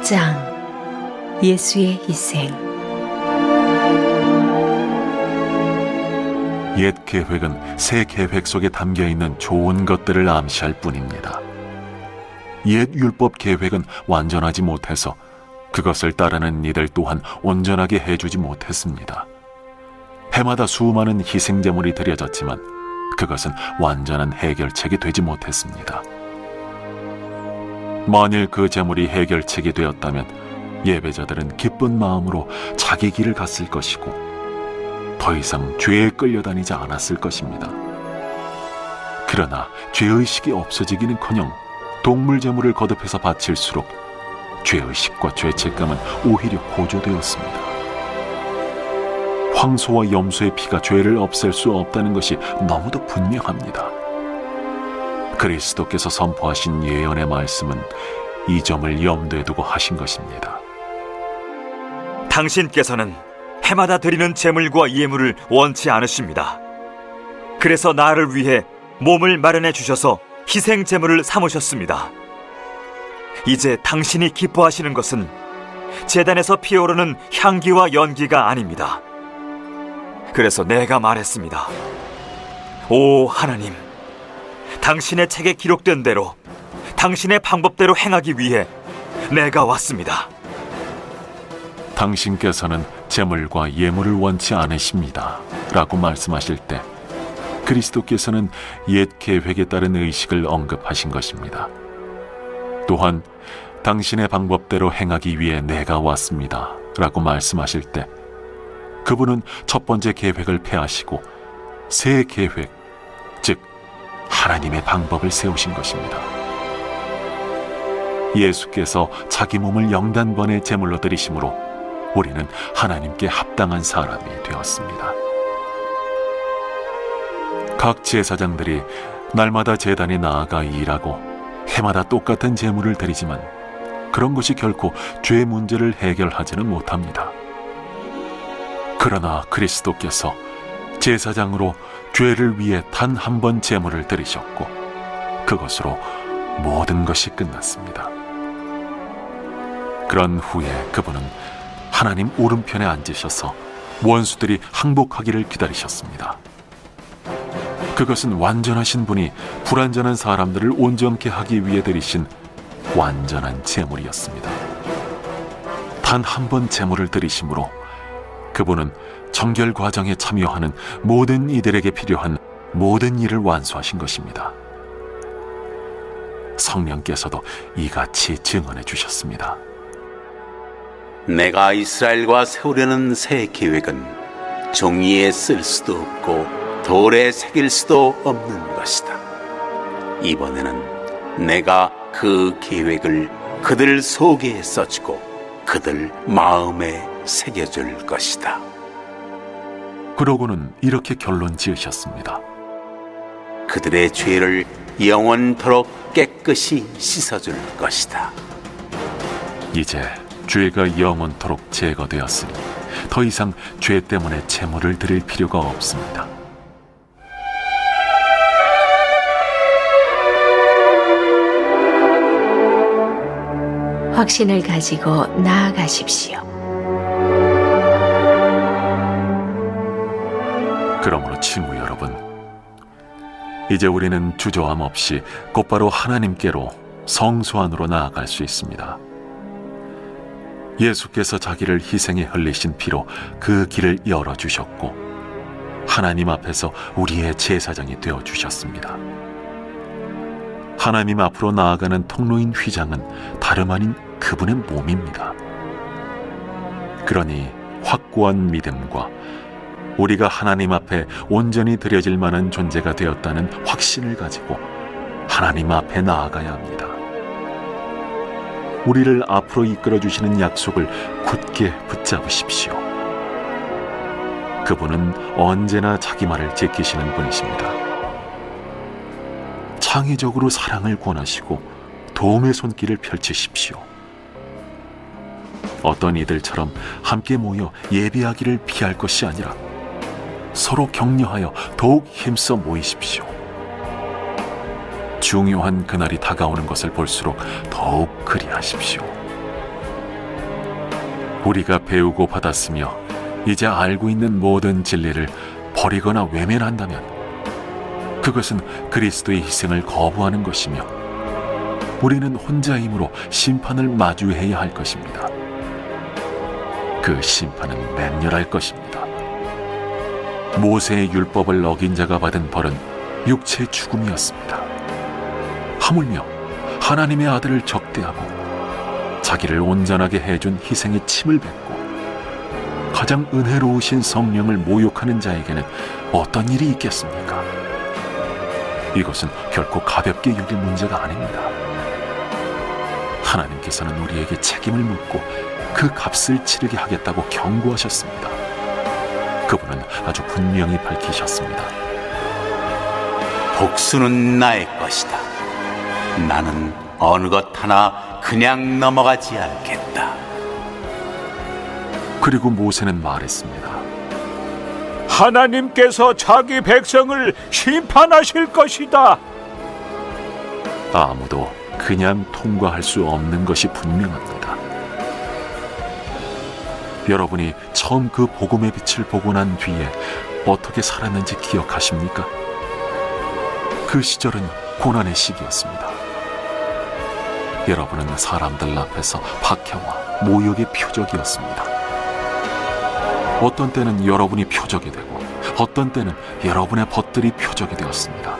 6장 예수의 희생. 옛 계획은 새 계획 속에 담겨있는 좋은 것들을 암시할 뿐입니다. 옛 율법 계획은 완전하지 못해서 그것을 따르는 이들 또한 온전하게 해주지 못했습니다. 해마다 수많은 희생제물이 드려졌지만 그것은 완전한 해결책이 되지 못했습니다. 만일 그 제물이 해결책이 되었다면 예배자들은 기쁜 마음으로 자기 길을 갔을 것이고 더 이상 죄에 끌려다니지 않았을 것입니다. 그러나 죄의식이 없어지기는커녕 동물 제물을 거듭해서 바칠수록 죄의식과 죄책감은 오히려 고조되었습니다. 황소와 염소의 피가 죄를 없앨 수 없다는 것이 너무도 분명합니다. 그리스도께서 선포하신 예언의 말씀은 이 점을 염두에 두고 하신 것입니다. 당신께서는 해마다 드리는 제물과 예물을 원치 않으십니다. 그래서 나를 위해 몸을 마련해 주셔서 희생 제물을 삼으셨습니다. 이제 당신이 기뻐하시는 것은 제단에서 피어오르는 향기와 연기가 아닙니다. 그래서 내가 말했습니다. 오 하나님, 당신의 책에 기록된 대로 당신의 방법대로 행하기 위해 내가 왔습니다. 당신께서는 제물과 예물을 원치 않으십니다 라고 말씀하실 때 그리스도께서는 옛 계획에 따른 의식을 언급하신 것입니다. 또한 당신의 방법대로 행하기 위해 내가 왔습니다 라고 말씀하실 때 그분은 첫 번째 계획을 폐하시고 새 계획, 즉 하나님의 방법을 세우신 것입니다. 예수께서 자기 몸을 영단번의 제물로 드리심으로 우리는 하나님께 합당한 사람이 되었습니다. 각 제사장들이 날마다 제단에 나아가 일하고 해마다 똑같은 제물을 드리지만 그런 것이 결코 죄 문제를 해결하지는 못합니다. 그러나 그리스도께서 제사장으로 죄를 위해 단 한 번 제물을 드리셨고 그것으로 모든 것이 끝났습니다. 그런 후에 그분은 하나님 오른편에 앉으셔서 원수들이 항복하기를 기다리셨습니다. 그것은 완전하신 분이 불완전한 사람들을 온전케 하기 위해 드리신 완전한 제물이었습니다. 단 한 번 제물을 드리심으로 그분은 정결 과정에 참여하는 모든 이들에게 필요한 모든 일을 완수하신 것입니다. 성령께서도 이같이 증언해 주셨습니다. 내가 이스라엘과 세우려는 새 계획은 종이에 쓸 수도 없고 돌에 새길 수도 없는 것이다. 이번에는 내가 그 계획을 그들 속에 써주고 그들 마음에 새겨줄 것이다. 그러고는 이렇게 결론 지으셨습니다. 그들의 죄를 영원토록 깨끗이 씻어줄 것이다. 이제 죄가 영원토록 제거되었으니 더 이상 죄 때문에 제물을 드릴 필요가 없습니다. 확신을 가지고 나아가십시오. 그러므로 친구 여러분, 이제 우리는 주저함 없이 곧바로 하나님께로 성소 안으로 나아갈 수 있습니다. 예수께서 자기를 희생에 흘리신 피로 그 길을 열어주셨고 하나님 앞에서 우리의 제사장이 되어주셨습니다. 하나님 앞으로 나아가는 통로인 휘장은 다름 아닌 그분의 몸입니다. 그러니 확고한 믿음과 우리가 하나님 앞에 온전히 드려질 만한 존재가 되었다는 확신을 가지고 하나님 앞에 나아가야 합니다. 우리를 앞으로 이끌어주시는 약속을 굳게 붙잡으십시오. 그분은 언제나 자기 말을 지키시는 분이십니다. 창의적으로 사랑을 권하시고 도움의 손길을 펼치십시오. 어떤 이들처럼 함께 모여 예배하기를 피할 것이 아니라 서로 격려하여 더욱 힘써 모이십시오. 중요한 그날이 다가오는 것을 볼수록 더욱 그리하십시오. 우리가 배우고 받았으며 이제 알고 있는 모든 진리를 버리거나 외면한다면 그것은 그리스도의 희생을 거부하는 것이며 우리는 혼자 힘으로 심판을 마주해야 할 것입니다. 그 심판은 맹렬할 것입니다. 모세의 율법을 어긴 자가 받은 벌은 육체의 죽음이었습니다. 하물며 하나님의 아들을 적대하고 자기를 온전하게 해준 희생의 침을 뱉고 가장 은혜로우신 성령을 모욕하는 자에게는 어떤 일이 있겠습니까? 이것은 결코 가볍게 여길 문제가 아닙니다. 하나님께서는 우리에게 책임을 묻고 그 값을 치르게 하겠다고 경고하셨습니다. 그분은 아주 분명히 밝히셨습니다. 복수는 나의 것이다. 나는 어느 것 하나 그냥 넘어가지 않겠다. 그리고 모세는 말했습니다. 하나님께서 자기 백성을 심판하실 것이다. 아무도 그냥 통과할 수 없는 것이 분명합니다. 여러분이 처음 그 복음의 빛을 보고 난 뒤에 어떻게 살았는지 기억하십니까? 그 시절은 고난의 시기였습니다. 여러분은 사람들 앞에서 박해와 모욕의 표적이었습니다. 어떤 때는 여러분이 표적이 되고 어떤 때는 여러분의 벗들이 표적이 되었습니다.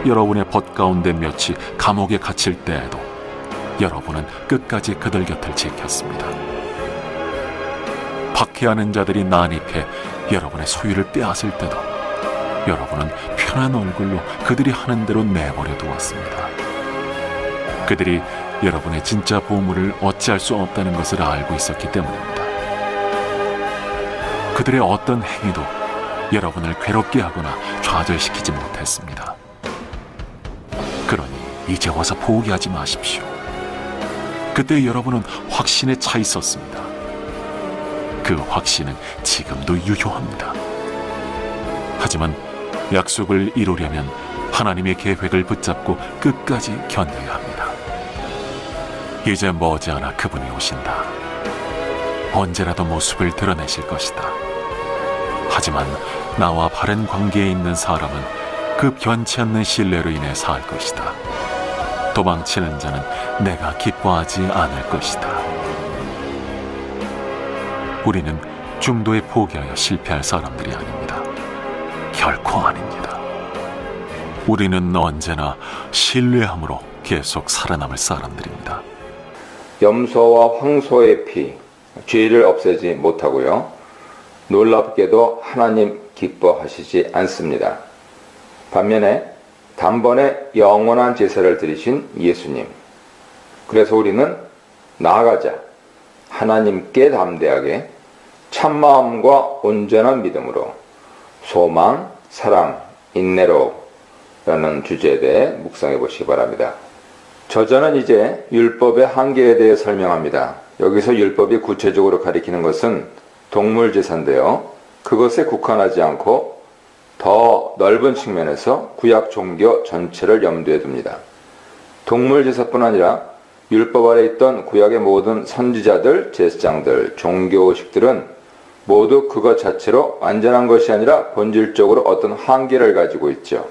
여러분의 벗 가운데 몇이 감옥에 갇힐 때에도 여러분은 끝까지 그들 곁을 지켰습니다. 박해하는 자들이 난입해 여러분의 소유를 빼앗을 때도 여러분은 편한 얼굴로 그들이 하는 대로 내버려 두었습니다. 그들이 여러분의 진짜 보물을 어찌할 수 없다는 것을 알고 있었기 때문입니다. 그들의 어떤 행위도 여러분을 괴롭게 하거나 좌절시키지 못했습니다. 그러니 이제 와서 포기하지 마십시오. 그때 여러분은 확신에 차 있었습니다. 그 확신은 지금도 유효합니다. 하지만 약속을 이루려면 하나님의 계획을 붙잡고 끝까지 견뎌야 합니다. 이제 머지않아 그분이 오신다. 언제라도 모습을 드러내실 것이다. 하지만 나와 바른 관계에 있는 사람은 그 변치 않는 신뢰로 인해 살 것이다. 도망치는 자는 내가 기뻐하지 않을 것이다. 우리는 중도에 포기하여 실패할 사람들이 아닙니다. 결코 아닙니다. 우리는 언제나 신뢰함으로 계속 살아남을 사람들입니다. 염소와 황소의 피, 죄를 없애지 못하고요. 놀랍게도 하나님 기뻐하시지 않습니다. 반면에 단번에 영원한 제사를 드리신 예수님. 그래서 우리는 나아가자. 하나님께 담대하게 참마음과 온전한 믿음으로 소망, 사랑, 인내로 라는 주제에 대해 묵상해 보시기 바랍니다. 저자는 이제 율법의 한계에 대해 설명합니다. 여기서 율법이 구체적으로 가리키는 것은 동물 제사인데요. 그것에 국한하지 않고 더 넓은 측면에서 구약 종교 전체를 염두에 둡니다. 동물 제사뿐 아니라 율법 아래 있던 구약의 모든 선지자들, 제사장들, 종교식들은 모두 그것 자체로 완전한 것이 아니라 본질적으로 어떤 한계를 가지고 있죠.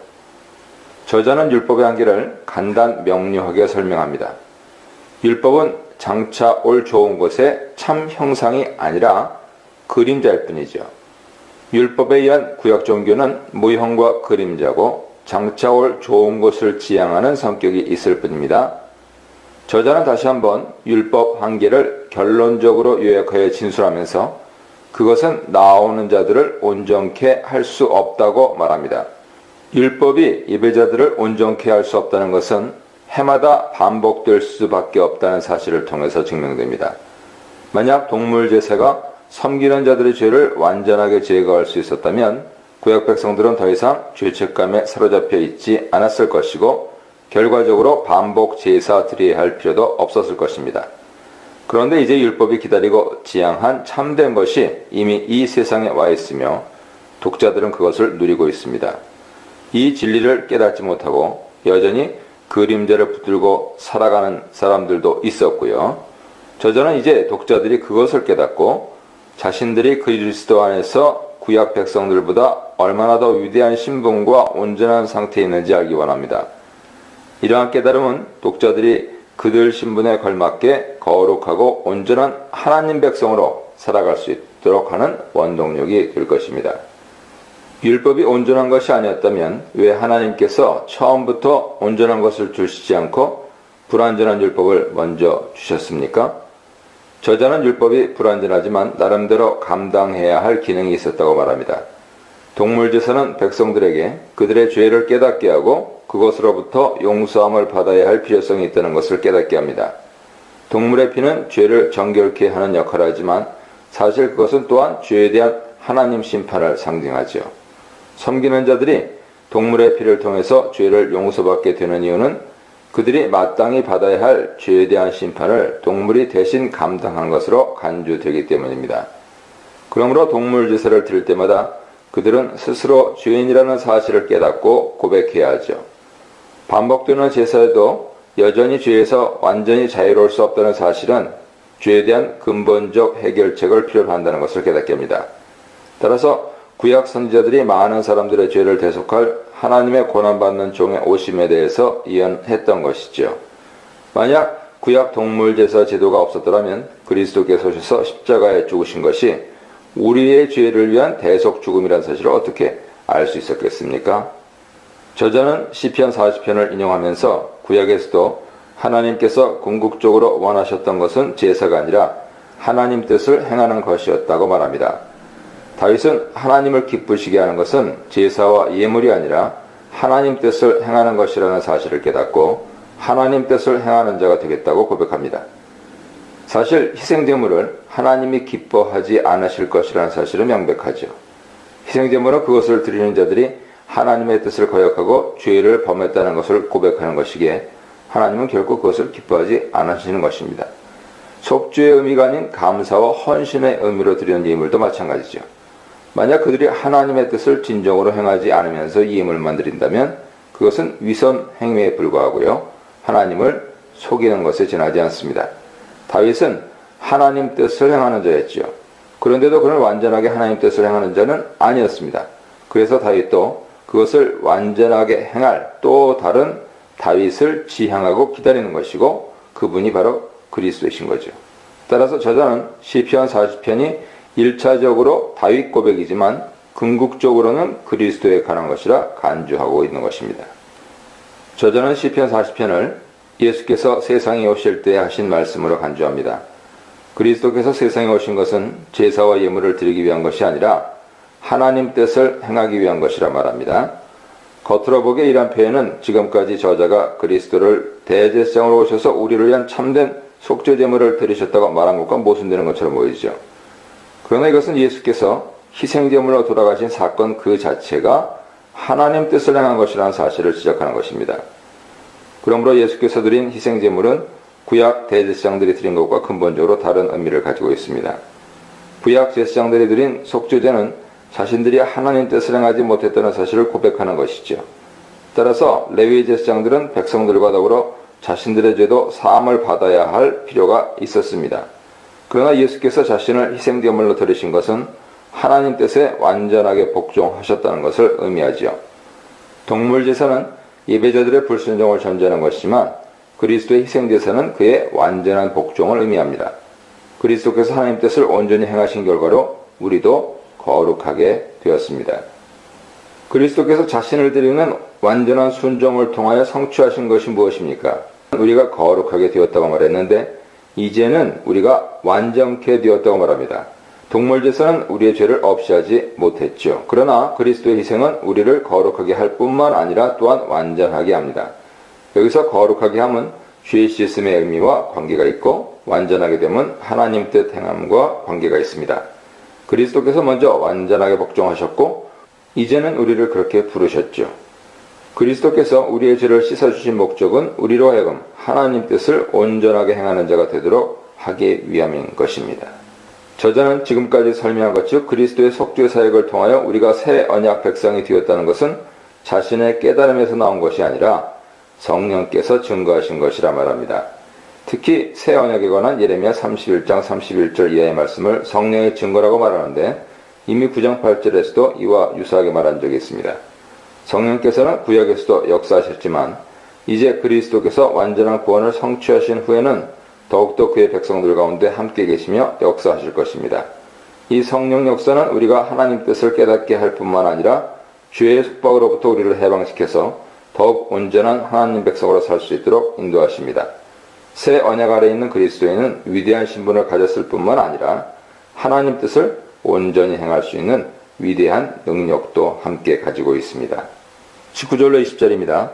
저자는 율법의 한계를 간단 명료하게 설명합니다. 율법은 장차 올 좋은 것의 참 형상이 아니라 그림자일 뿐이죠. 율법에 의한 구약 종교는 모형과 그림자고 장차 올 좋은 것을 지향하는 성격이 있을 뿐입니다. 저자는 다시 한번 율법 한계를 결론적으로 요약하여 진술하면서 그것은 나오는 자들을 온전케 할 수 없다고 말합니다. 율법이 예배자들을 온전케 할 수 없다는 것은 해마다 반복될 수밖에 없다는 사실을 통해서 증명됩니다. 만약 동물 제사가 섬기는 자들의 죄를 완전하게 제거할 수 있었다면 구약 백성들은 더 이상 죄책감에 사로잡혀 있지 않았을 것이고 결과적으로 반복 제사 드려야 할 필요도 없었을 것입니다. 그런데 이제 율법이 기다리고 지향한 참된 것이 이미 이 세상에 와 있으며 독자들은 그것을 누리고 있습니다. 이 진리를 깨닫지 못하고 여전히 그림자를 붙들고 살아가는 사람들도 있었고요. 저자는 이제 독자들이 그것을 깨닫고 자신들이 그리스도 안에서 구약 백성들보다 얼마나 더 위대한 신분과 온전한 상태에 있는지 알기 원합니다. 이러한 깨달음은 독자들이 그들 신분에 걸맞게 거룩하고 온전한 하나님 백성으로 살아갈 수 있도록 하는 원동력이 될 것입니다. 율법이 온전한 것이 아니었다면 왜 하나님께서 처음부터 온전한 것을 주시지 않고 불완전한 율법을 먼저 주셨습니까? 저자는 율법이 불완전하지만 나름대로 감당해야 할 기능이 있었다고 말합니다. 동물제사는 백성들에게 그들의 죄를 깨닫게 하고 그것으로부터 용서함을 받아야 할 필요성이 있다는 것을 깨닫게 합니다. 동물의 피는 죄를 정결케 하는 역할을 하지만 사실 그것은 또한 죄에 대한 하나님 심판을 상징하죠. 섬기는 자들이 동물의 피를 통해서 죄를 용서받게 되는 이유는 그들이 마땅히 받아야 할 죄에 대한 심판을 동물이 대신 감당한 것으로 간주되기 때문입니다. 그러므로 동물 제사를 드릴 때마다 그들은 스스로 죄인이라는 사실을 깨닫고 고백해야 하죠. 반복되는 제사에도 여전히 죄에서 완전히 자유로울 수 없다는 사실은 죄에 대한 근본적 해결책을 필요로 한다는 것을 깨닫게 합니다. 따라서 구약 선지자들이 많은 사람들의 죄를 대속할 하나님의 고난받는 종의 오심에 대해서 예언했던 것이죠. 만약 구약 동물제사 제도가 없었더라면 그리스도께서 오셔서 십자가에 죽으신 것이 우리의 죄를 위한 대속 죽음이라는 사실을 어떻게 알 수 있었겠습니까? 저자는 시편 40편을 인용하면서 구약에서도 하나님께서 궁극적으로 원하셨던 것은 제사가 아니라 하나님 뜻을 행하는 것이었다고 말합니다. 다윗은 하나님을 기쁘시게 하는 것은 제사와 예물이 아니라 하나님 뜻을 행하는 것이라는 사실을 깨닫고 하나님 뜻을 행하는 자가 되겠다고 고백합니다. 사실 희생제물을 하나님이 기뻐하지 않으실 것이라는 사실은 명백하죠. 희생제물은 그것을 드리는 자들이 하나님의 뜻을 거역하고 죄를 범했다는 것을 고백하는 것이기에 하나님은 결코 그것을 기뻐하지 않으시는 것입니다. 속죄의 의미가 아닌 감사와 헌신의 의미로 드리는 예물도 마찬가지죠. 만약 그들이 하나님의 뜻을 진정으로 행하지 않으면서 예물만 드린다면 그것은 위선 행위에 불과하고요. 하나님을 속이는 것에 지나지 않습니다. 다윗은 하나님 뜻을 행하는 자였죠. 그런데도 그는 완전하게 하나님 뜻을 행하는 자는 아니었습니다. 그래서 다윗도 그것을 완전하게 행할 또 다른 다윗을 지향하고 기다리는 것이고 그분이 바로 그리스도이신 거죠. 따라서 저자는 시편 40편이 1차적으로 다윗 고백이지만 궁극적으로는 그리스도에 관한 것이라 간주하고 있는 것입니다. 저자는 시편 40편을 예수께서 세상에 오실 때 하신 말씀으로 간주합니다. 그리스도께서 세상에 오신 것은 제사와 예물을 드리기 위한 것이 아니라 하나님 뜻을 행하기 위한 것이라 말합니다. 겉으로 보기에 이러한 표현은 지금까지 저자가 그리스도를 대제사장으로 오셔서 우리를 위한 참된 속죄 제물을 드리셨다고 말한 것과 모순되는 것처럼 보이죠. 그러나 이것은 예수께서 희생제물로 돌아가신 사건 그 자체가 하나님 뜻을 행한 것이라는 사실을 지적하는 것입니다. 그러므로 예수께서 드린 희생제물은 구약 대제사장들이 드린 것과 근본적으로 다른 의미를 가지고 있습니다. 구약 제사장들이 드린 속죄제는 자신들이 하나님 뜻을 행하지 못했다는 사실을 고백하는 것이죠. 따라서 레위 제사장들은 백성들과 더불어 자신들의 죄도 사함을 받아야 할 필요가 있었습니다. 그러나 예수께서 자신을 희생제물로 드리신 것은 하나님 뜻에 완전하게 복종하셨다는 것을 의미하지요. 동물제사는 예배자들의 불순종을 전제하는 것이지만 그리스도의 희생제사는 그의 완전한 복종을 의미합니다. 그리스도께서 하나님 뜻을 온전히 행하신 결과로 우리도 거룩하게 되었습니다. 그리스도께서 자신을 드리는 완전한 순종을 통하여 성취하신 것이 무엇입니까? 우리가 거룩하게 되었다고 말했는데 이제는 우리가 완전케 되었다고 말합니다. 동물제사는 우리의 죄를 없이 하지 못했죠. 그러나 그리스도의 희생은 우리를 거룩하게 할 뿐만 아니라 또한 완전하게 합니다. 여기서 거룩하게 함은 죄 씻음의 의미와 관계가 있고 완전하게 되면 하나님 뜻 행함과 관계가 있습니다. 그리스도께서 먼저 완전하게 복종하셨고 이제는 우리를 그렇게 부르셨죠. 그리스도께서 우리의 죄를 씻어주신 목적은 우리로 하여금 하나님 뜻을 온전하게 행하는 자가 되도록 하기 위함인 것입니다. 저자는 지금까지 설명한 것처럼 그리스도의 속죄 사역을 통하여 우리가 새 언약 백성이 되었다는 것은 자신의 깨달음에서 나온 것이 아니라 성령께서 증거하신 것이라 말합니다. 특히 새 언약에 관한 예레미야 31장 31절 이하의 말씀을 성령의 증거라고 말하는데 이미 9장 8절에서도 이와 유사하게 말한 적이 있습니다. 성령께서는 구약에서도 역사하셨지만 이제 그리스도께서 완전한 구원을 성취하신 후에는 더욱더 그의 백성들 가운데 함께 계시며 역사하실 것입니다. 이 성령 역사는 우리가 하나님 뜻을 깨닫게 할 뿐만 아니라 죄의 속박으로부터 우리를 해방시켜서 더욱 온전한 하나님 백성으로 살 수 있도록 인도하십니다. 새 언약 아래 있는 그리스도인은 위대한 신분을 가졌을 뿐만 아니라 하나님 뜻을 온전히 행할 수 있는 위대한 능력도 함께 가지고 있습니다. 19절로 20절입니다.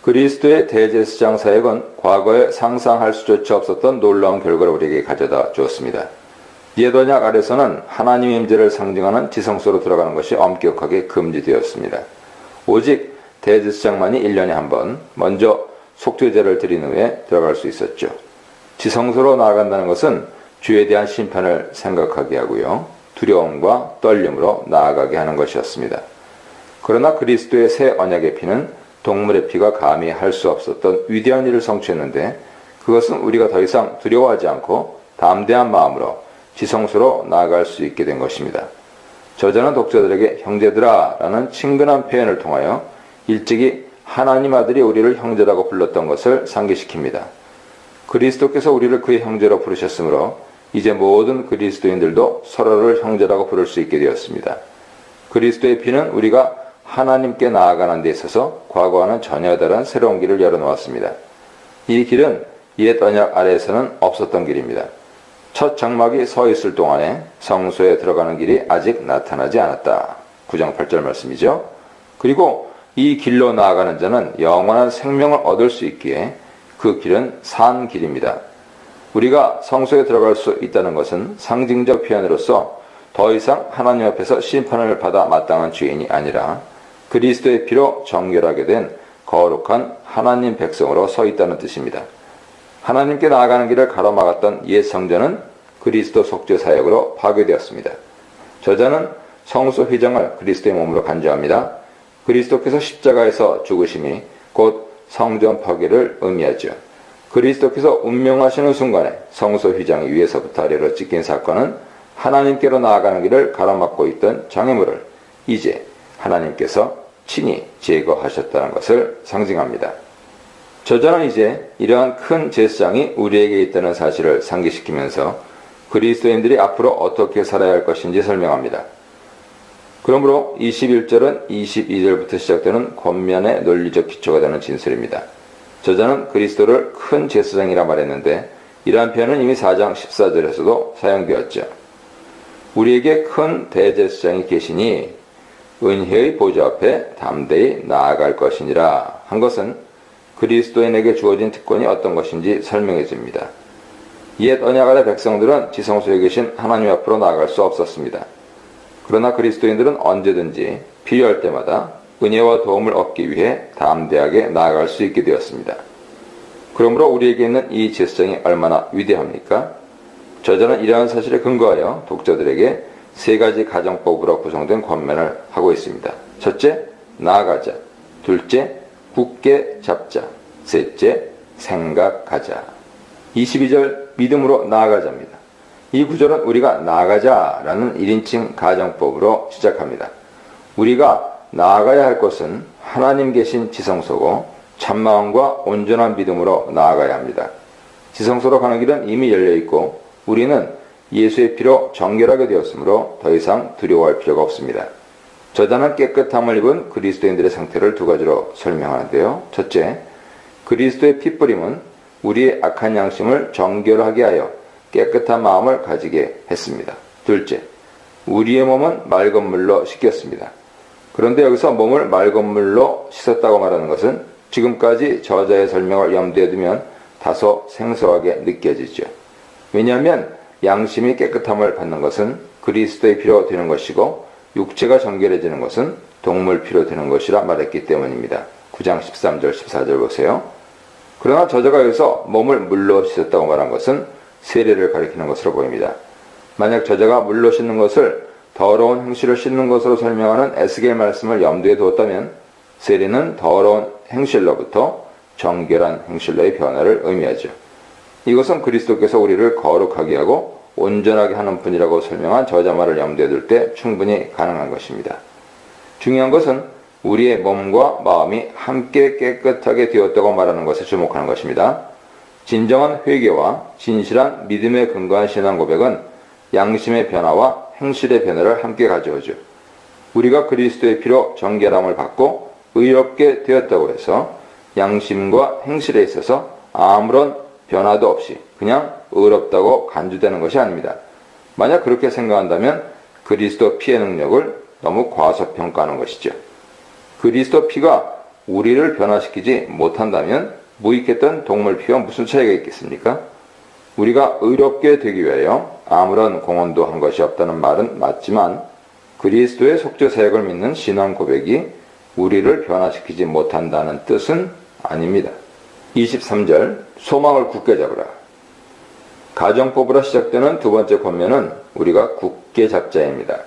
그리스도의 대제사장 사역은 과거에 상상할 수조차 없었던 놀라운 결과를 우리에게 가져다 주었습니다. 옛 언약 아래서는 하나님의 임재를 상징하는 지성소로 들어가는 것이 엄격하게 금지되었습니다. 오직 대제사장만이 1년에 한 번 먼저 속죄제를 드린 후에 들어갈 수 있었죠. 지성소로 나아간다는 것은 죄에 대한 심판을 생각하게 하고요. 두려움과 떨림으로 나아가게 하는 것이었습니다. 그러나 그리스도의 새 언약의 피는 동물의 피가 감히 할 수 없었던 위대한 일을 성취했는데 그것은 우리가 더 이상 두려워하지 않고 담대한 마음으로 지성소로 나아갈 수 있게 된 것입니다. 저자는 독자들에게 형제들아 라는 친근한 표현을 통하여 일찍이 하나님 아들이 우리를 형제라고 불렀던 것을 상기시킵니다. 그리스도께서 우리를 그의 형제로 부르셨으므로 이제 모든 그리스도인들도 서로를 형제라고 부를 수 있게 되었습니다. 그리스도의 피는 우리가 하나님께 나아가는 데 있어서 과거와는 전혀 다른 새로운 길을 열어놓았습니다. 이 길은 옛 언약 아래에서는 없었던 길입니다. 첫 장막이 서 있을 동안에 성소에 들어가는 길이 아직 나타나지 않았다. 9장 8절 말씀이죠. 그리고 이 길로 나아가는 자는 영원한 생명을 얻을 수 있기에 그 길은 산 길입니다. 우리가 성소에 들어갈 수 있다는 것은 상징적 표현으로서 더 이상 하나님 앞에서 심판을 받아 마땅한 죄인이 아니라 그리스도의 피로 정결하게 된 거룩한 하나님 백성으로 서 있다는 뜻입니다. 하나님께 나아가는 길을 가로막았던 옛 성전은 그리스도 속죄 사역으로 파괴되었습니다. 저자는 성소 휘장을 그리스도의 몸으로 간주합니다. 그리스도께서 십자가에서 죽으심이 곧 성전 파괴를 의미하죠. 그리스도께서 운명하시는 순간에 성소 휘장이 위에서부터 아래로 찢긴 사건은 하나님께로 나아가는 길을 가로막고 있던 장애물을 이제 하나님께서 친히 제거하셨다는 것을 상징합니다. 저자는 이제 이러한 큰 제사장이 우리에게 있다는 사실을 상기시키면서 그리스도인들이 앞으로 어떻게 살아야 할 것인지 설명합니다. 그러므로 21절은 22절부터 시작되는 권면의 논리적 기초가 되는 진술입니다. 저자는 그리스도를 큰 제사장이라 말했는데 이러한 표현은 이미 4장 14절에서도 사용되었죠. 우리에게 큰 대제사장이 계시니 은혜의 보좌 앞에 담대히 나아갈 것이니라 한 것은 그리스도인에게 주어진 특권이 어떤 것인지 설명해 줍니다. 옛 언약 아래 백성들은 지성소에 계신 하나님 앞으로 나아갈 수 없었습니다. 그러나 그리스도인들은 언제든지 필요할 때마다 은혜와 도움을 얻기 위해 담대하게 나아갈 수 있게 되었습니다. 그러므로 우리에게 있는 이 제사장이 얼마나 위대합니까? 저자는 이러한 사실에 근거하여 독자들에게 세 가지 가정법으로 구성된 권면을 하고 있습니다. 첫째, 나아가자. 둘째, 굳게 잡자. 셋째, 생각하자. 22절 믿음으로 나아가자입니다. 이 구절은 우리가 나아가자라는 1인칭 가정법으로 시작합니다. 우리가 나아가야 할 곳은 하나님 계신 지성소고 참마음과 온전한 믿음으로 나아가야 합니다. 지성소로 가는 길은 이미 열려있고 우리는 예수의 피로 정결하게 되었으므로 더 이상 두려워할 필요가 없습니다. 저자는 깨끗함을 입은 그리스도인들의 상태를 두 가지로 설명하는데요. 첫째, 그리스도의 핏뿌림은 우리의 악한 양심을 정결하게 하여 깨끗한 마음을 가지게 했습니다. 둘째, 우리의 몸은 맑은 물로 씻겼습니다. 그런데 여기서 몸을 맑은 물로 씻었다고 말하는 것은 지금까지 저자의 설명을 염두에 두면 다소 생소하게 느껴지죠. 왜냐하면 양심이 깨끗함을 받는 것은 그리스도의 피로 되는 것이고 육체가 정결해지는 것은 동물 피로 되는 것이라 말했기 때문입니다. 9장 13절 14절 보세요. 그러나 저자가 여기서 몸을 물로 씻었다고 말한 것은 세례를 가리키는 것으로 보입니다. 만약 저자가 물로 씻는 것을 더러운 행실을 씻는 것으로 설명하는 에스겔 말씀을 염두에 두었다면 세례는 더러운 행실로부터 정결한 행실로의 변화를 의미하죠. 이것은 그리스도께서 우리를 거룩하게 하고 온전하게 하는 분이라고 설명한 저자 말을 염두에 둘 때 충분히 가능한 것입니다. 중요한 것은 우리의 몸과 마음이 함께 깨끗하게 되었다고 말하는 것에 주목하는 것입니다. 진정한 회개와 진실한 믿음에 근거한 신앙 고백은 양심의 변화와 행실의 변화를 함께 가져오죠. 우리가 그리스도의 피로 정결함을 받고 의롭게 되었다고 해서 양심과 행실에 있어서 아무런 변화도 없이 그냥 의롭다고 간주되는 것이 아닙니다. 만약 그렇게 생각한다면 그리스도 피의 능력을 너무 과소평가하는 것이죠. 그리스도 피가 우리를 변화시키지 못한다면 무익했던 동물 피와 무슨 차이가 있겠습니까? 우리가 의롭게 되기 위하여 아무런 공헌도 한 것이 없다는 말은 맞지만 그리스도의 속죄 사역을 믿는 신앙 고백이 우리를 변화시키지 못한다는 뜻은 아닙니다. 23절 소망을 굳게 잡으라. 가정법으로 시작되는 두 번째 권면은 우리가 굳게 잡자입니다.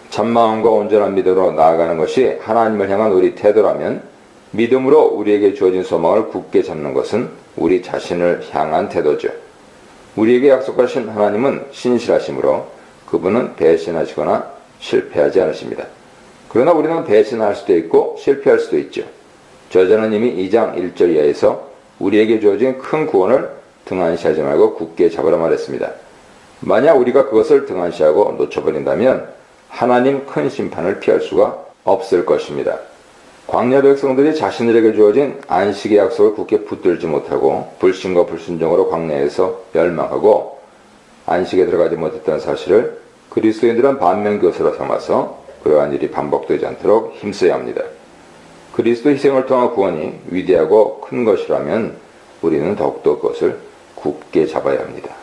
참마음과 온전한 믿음으로 나아가는 것이 하나님을 향한 우리 태도라면 믿음으로 우리에게 주어진 소망을 굳게 잡는 것은 우리 자신을 향한 태도죠. 우리에게 약속하신 하나님은 신실하시므로 그분은 배신하시거나 실패하지 않으십니다. 그러나 우리는 배신할 수도 있고 실패할 수도 있죠. 저자는 이미 2장 1절 이하에서 우리에게 주어진 큰 구원을 등한시하지 말고 굳게 잡으라 말했습니다. 만약 우리가 그것을 등한시하고 놓쳐버린다면 하나님 큰 심판을 피할 수가 없을 것입니다. 광야 백성들이 자신들에게 주어진 안식의 약속을 굳게 붙들지 못하고 불신과 불순종으로 광야에서 멸망하고 안식에 들어가지 못했다는 사실을 그리스도인들은 반면교사로 삼아서 그러한 일이 반복되지 않도록 힘써야 합니다. 그리스도 희생을 통한 구원이 위대하고 큰 것이라면 우리는 더욱더 그것을 굳게 잡아야 합니다.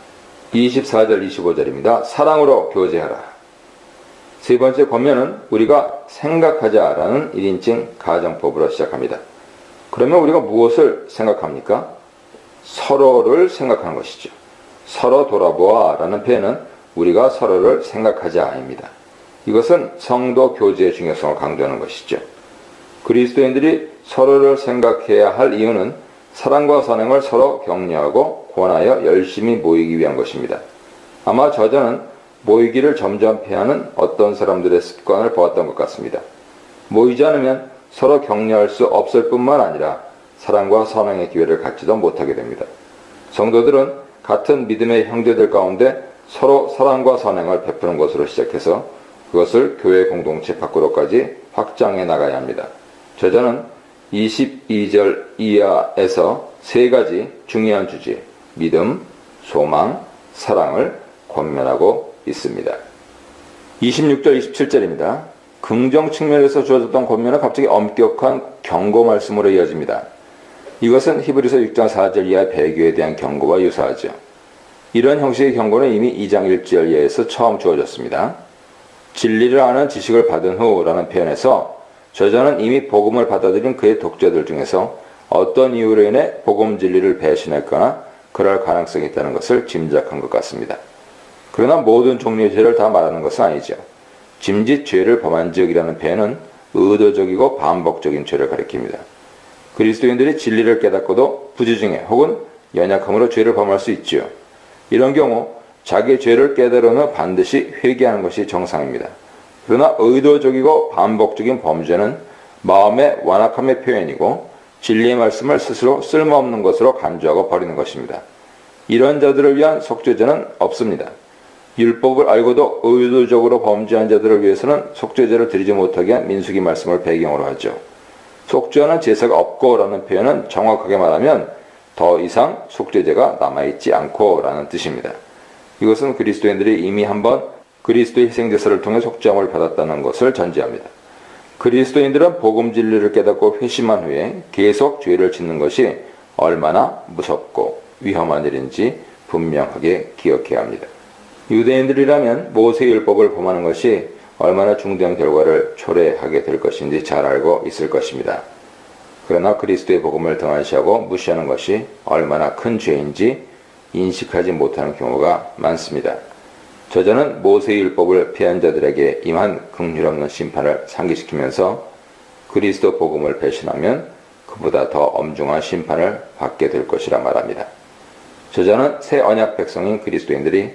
24절 25절입니다. 사랑으로 교제하라. 세 번째 권면은 우리가 생각하자라는 1인칭 가정법으로 시작합니다. 그러면 우리가 무엇을 생각합니까? 서로를 생각하는 것이죠. 서로 돌아보아라는 표현은 우리가 서로를 생각하자입니다. 이것은 성도 교제의 중요성을 강조하는 것이죠. 그리스도인들이 서로를 생각해야 할 이유는 사랑과 선행을 서로 격려하고 권하여 열심히 모이기 위한 것입니다. 아마 저자는 모이기를 점점 피하는 어떤 사람들의 습관을 보았던 것 같습니다. 모이지 않으면 서로 격려할 수 없을 뿐만 아니라 사랑과 선행의 기회를 갖지도 못하게 됩니다. 성도들은 같은 믿음의 형제들 가운데 서로 사랑과 선행을 베푸는 것으로 시작해서 그것을 교회 공동체 밖으로까지 확장해 나가야 합니다. 저자는 22절 이하에서 세 가지 중요한 주제, 믿음, 소망, 사랑을 권면하고 있습니다. 26절, 27절입니다. 긍정 측면에서 주어졌던 권면은 갑자기 엄격한 경고 말씀으로 이어집니다. 이것은 히브리서 6장 4절 이하의 배교에 대한 경고와 유사하죠. 이런 형식의 경고는 이미 2장 1절 이하에서 처음 주어졌습니다. 진리를 아는 지식을 받은 후라는 표현에서 저자는 이미 복음을 받아들인 그의 독자들 중에서 어떤 이유로 인해 복음 진리를 배신했거나 그럴 가능성이 있다는 것을 짐작한 것 같습니다. 그러나 모든 종류의 죄를 다 말하는 것은 아니죠. 짐짓 죄를 범한 적이라는 표현은 의도적이고 반복적인 죄를 가리킵니다. 그리스도인들이 진리를 깨닫고도 부지중에 혹은 연약함으로 죄를 범할 수 있지요. 이런 경우 자기 죄를 깨달은 후 반드시 회개하는 것이 정상입니다. 그러나 의도적이고 반복적인 범죄는 마음의 완악함의 표현이고 진리의 말씀을 스스로 쓸모없는 것으로 간주하고 버리는 것입니다. 이런 자들을 위한 속죄제는 없습니다. 율법을 알고도 의도적으로 범죄한 자들을 위해서는 속죄제를 드리지 못하게 한 민수기 말씀을 배경으로 하죠. 속죄하는 제사가 없고라는 표현은 정확하게 말하면 더 이상 속죄제가 남아있지 않고라는 뜻입니다. 이것은 그리스도인들이 이미 한번 그리스도의 희생제사를 통해 속죄함을 받았다는 것을 전제합니다. 그리스도인들은 복음 진리를 깨닫고 회심한 후에 계속 죄를 짓는 것이 얼마나 무섭고 위험한 일인지 분명하게 기억해야 합니다. 유대인들이라면 모세의 율법을 범하는 것이 얼마나 중대한 결과를 초래하게 될 것인지 잘 알고 있을 것입니다. 그러나 그리스도의 복음을 등한시하고 무시하는 것이 얼마나 큰 죄인지 인식하지 못하는 경우가 많습니다. 저자는 모세의 율법을 피한 자들에게 임한 긍휼없는 심판을 상기시키면서 그리스도 복음을 배신하면 그보다 더 엄중한 심판을 받게 될 것이라 말합니다. 저자는 새 언약 백성인 그리스도인들이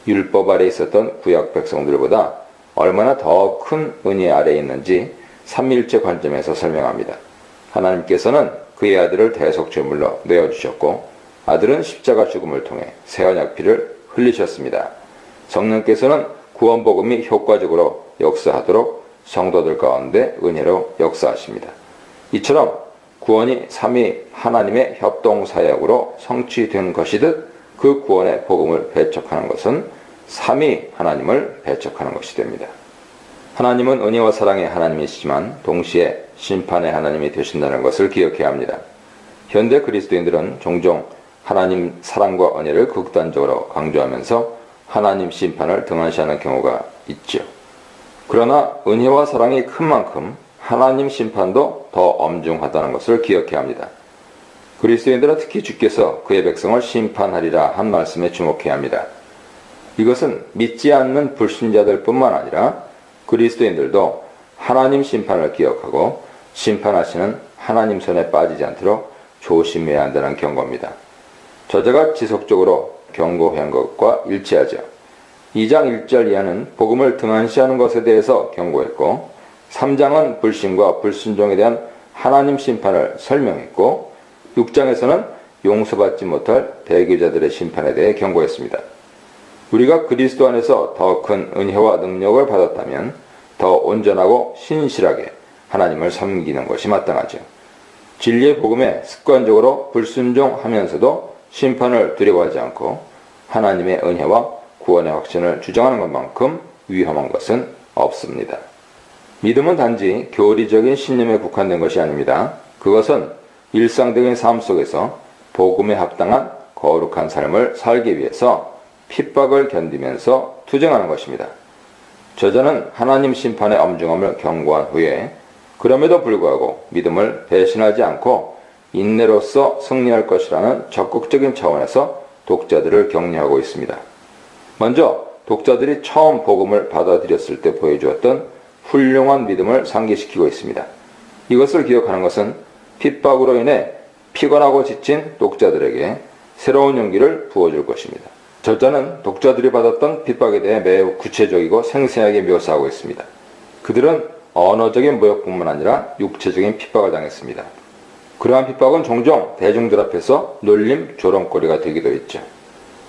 율법 아래 있었던 구약 백성들보다 얼마나 더 큰 은혜 아래에 있는지 삼위일체 관점에서 설명합니다. 하나님께서는 그의 아들을 대속제물로 내어주셨고 아들은 십자가 죽음을 통해 새 언약 피를 흘리셨습니다. 성령께서는 구원복음이 효과적으로 역사하도록 성도들 가운데 은혜로 역사하십니다. 이처럼 구원이 삼위 하나님의 협동사역으로 성취된 것이듯 그 구원의 복음을 배척하는 것은 삼위 하나님을 배척하는 것이 됩니다. 하나님은 은혜와 사랑의 하나님이시지만 동시에 심판의 하나님이 되신다는 것을 기억해야 합니다. 현대 그리스도인들은 종종 하나님 사랑과 은혜를 극단적으로 강조하면서 하나님 심판을 등한시하는 경우가 있죠. 그러나 은혜와 사랑이 큰 만큼 하나님 심판도 더 엄중하다는 것을 기억해야 합니다. 그리스도인들은 특히 주께서 그의 백성을 심판하리라 한 말씀에 주목해야 합니다. 이것은 믿지 않는 불신자들 뿐만 아니라 그리스도인들도 하나님 심판을 기억하고 심판하시는 하나님 손에 빠지지 않도록 조심해야 한다는 경고입니다. 저자가 지속적으로 경고한 것과 일치하죠. 2장 1절 이하는 복음을 등한시하는 것에 대해서 경고했고 3장은 불신과 불순종에 대한 하나님 심판을 설명했고 6장에서는 용서받지 못할 배교자들의 심판에 대해 경고했습니다. 우리가 그리스도 안에서 더 큰 은혜와 능력을 받았다면 더 온전하고 신실하게 하나님을 섬기는 것이 마땅하죠. 진리의 복음에 습관적으로 불순종하면서도 심판을 두려워하지 않고 하나님의 은혜와 구원의 확신을 주장하는 것만큼 위험한 것은 없습니다. 믿음은 단지 교리적인 신념에 국한된 것이 아닙니다. 그것은 일상적인 삶 속에서 복음에 합당한 거룩한 삶을 살기 위해서 핍박을 견디면서 투쟁하는 것입니다. 저자는 하나님 심판의 엄중함을 경고한 후에 그럼에도 불구하고 믿음을 배신하지 않고 인내로서 승리할 것이라는 적극적인 차원에서 독자들을 격려하고 있습니다. 먼저 독자들이 처음 복음을 받아들였을 때 보여주었던 훌륭한 믿음을 상기시키고 있습니다. 이것을 기억하는 것은 핍박으로 인해 피곤하고 지친 독자들에게 새로운 용기를 부어줄 것입니다. 저자는 독자들이 받았던 핍박에 대해 매우 구체적이고 생생하게 묘사하고 있습니다. 그들은 언어적인 모욕뿐만 아니라 육체적인 핍박을 당했습니다. 그러한 핍박은 종종 대중들 앞에서 놀림, 조롱거리가 되기도 했죠.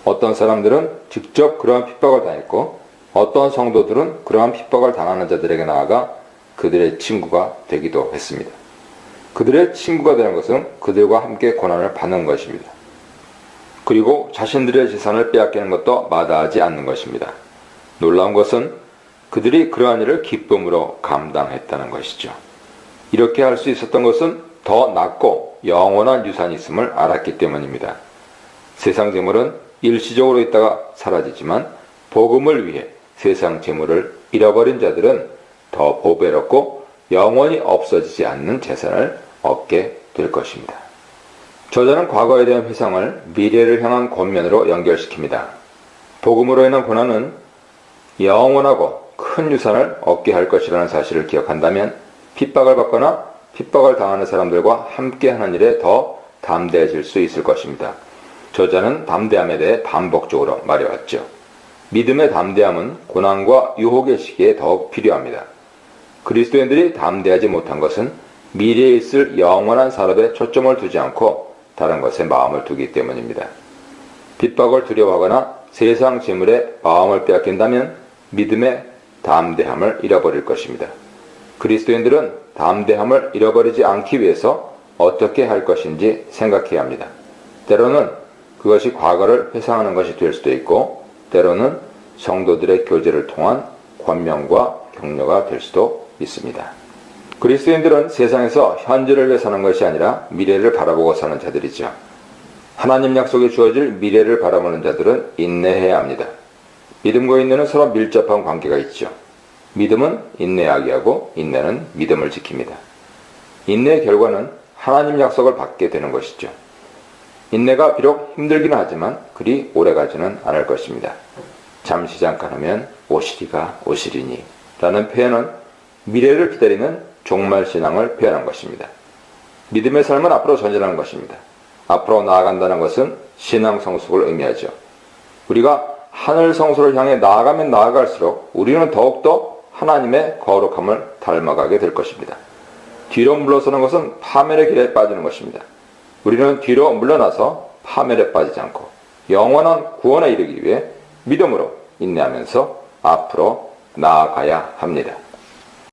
어떤 사람들은 직접 그러한 핍박을 당했고 어떤 성도들은 그러한 핍박을 당하는 자들에게 나아가 그들의 친구가 되기도 했습니다. 그들의 친구가 되는 것은 그들과 함께 고난을 받는 것입니다. 그리고 자신들의 재산을 빼앗기는 것도 마다하지 않는 것입니다. 놀라운 것은 그들이 그러한 일을 기쁨으로 감당했다는 것이죠. 이렇게 할 수 있었던 것은 더 낫고 영원한 유산이 있음을 알았기 때문입니다. 세상 재물은 일시적으로 있다가 사라지지만 복음을 위해 세상 재물을 잃어버린 자들은 더 보배롭고 영원히 없어지지 않는 재산을 얻게 될 것입니다. 저자는 과거에 대한 회상을 미래를 향한 권면으로 연결시킵니다. 복음으로 인한 고난은 영원하고 큰 유산을 얻게 할 것이라는 사실을 기억한다면 핍박을 받거나 핍박을 당하는 사람들과 함께 하는 일에 더 담대해질 수 있을 것입니다. 저자는 담대함에 대해 반복적으로 말해왔죠. 믿음의 담대함은 고난과 유혹의 시기에 더욱 필요합니다. 그리스도인들이 담대하지 못한 것은 미래에 있을 영원한 산업에 초점을 두지 않고 다른 것에 마음을 두기 때문입니다. 핍박을 두려워하거나 세상 재물에 마음을 빼앗긴다면 믿음의 담대함을 잃어버릴 것입니다. 그리스도인들은 담대함을 잃어버리지 않기 위해서 어떻게 할 것인지 생각해야 합니다. 때로는 그것이 과거를 회상하는 것이 될 수도 있고 때로는 성도들의 교제를 통한 권면과 격려가 될 수도 있습니다. 그리스도인들은 세상에서 현재를 위해 사는 것이 아니라 미래를 바라보고 사는 자들이죠. 하나님 약속에 주어질 미래를 바라보는 자들은 인내해야 합니다. 믿음과 인내는 서로 밀접한 관계가 있죠. 믿음은 인내하게 하고 인내는 믿음을 지킵니다. 인내의 결과는 하나님 약속을 받게 되는 것이죠. 인내가 비록 힘들기는 하지만 그리 오래가지는 않을 것입니다. 잠시 잠깐 하면 오시리가 오시리니 라는 표현은 미래를 기다리는 종말신앙을 표현한 것입니다. 믿음의 삶은 앞으로 전진하는 것입니다. 앞으로 나아간다는 것은 신앙 성숙을 의미하죠. 우리가 하늘 성소를 향해 나아가면 나아갈수록 우리는 더욱더 하나님의 거룩함을 닮아가게 될 것입니다. 뒤로 물러서는 것은 파멸의 길에 빠지는 것입니다. 우리는 뒤로 물러나서 파멸에 빠지지 않고 영원한 구원에 이르기 위해 믿음으로 인내하면서 앞으로 나아가야 합니다.